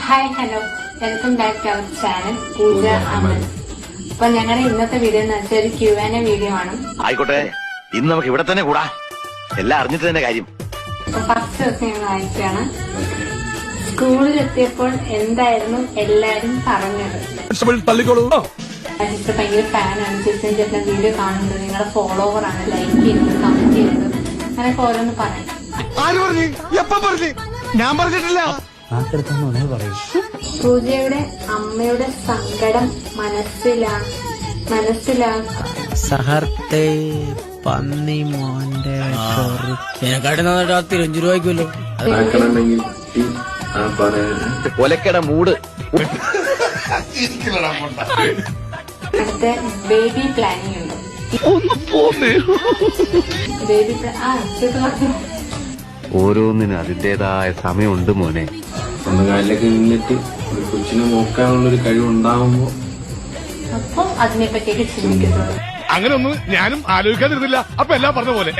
Hi hello welcome back to our channel Pooja Amal. അപ്പൊ ഞങ്ങളുടെ ഇന്നത്തെ വീഡിയോ എന്ന് വെച്ചാൽ ഒരു Q&A വീഡിയോ ആണ്. ആയിക്കോട്ടെ, ഇന്ന് നമുക്ക് ഇവിടെ തന്നെ കൂടാ, എല്ലാം അറിഞ്ഞിട്ട് തന്നെ കാര്യം. അപ്പൊ ഫസ്റ്റ് ദിവസം ഞങ്ങൾ വായിച്ചാണ്. സ്കൂളിലെത്തിയപ്പോൾ എന്തായിരുന്നു എല്ലാരും പറഞ്ഞത്? അജിത്ത് ഭയങ്കര ഫാനാണ്. ജിസൻ ചേട്ടൻ വീഡിയോ കാണുന്നത്, നിങ്ങളുടെ ഫോളോവർ ആണ്, ലൈക്ക് ചെയ്യുന്നത്, കമന്റ് ചെയ്യുന്നത്, അങ്ങനെയൊക്കെ ഓരോന്ന് പറയാം. ഞാൻ പറഞ്ഞിട്ടില്ല. പൂജയുടെ അമ്മയുടെ സങ്കടം സഹർത്തെ പന്നി മോന്റെ എന്നെക്കാട്ടി നന്നായിട്ട് 5 രൂപയ്ക്കുമല്ലോ. ഒലക്കട മൂട്. അടുത്ത ബേബി പ്ലാനിങ് ഉണ്ട്. ബേബി ഓരോന്നിനും അതിന്റേതായ സമയമുണ്ട് മോനെ. സ്വന്തം കാലിലേക്ക് നിന്നിട്ട് ഒരു കൊച്ചിനെ നോക്കാനുള്ളൊരു കഴിവുണ്ടാവുമ്പോ അപ്പൊ അതിനെ പറ്റിയൊക്കെ ചിന്തിക്കുന്നത്. അങ്ങനെ ഒന്നും ഞാനും ആലോചിക്കാതിരുന്നില്ല. അപ്പൊ എല്ലാം പറഞ്ഞ പോലെ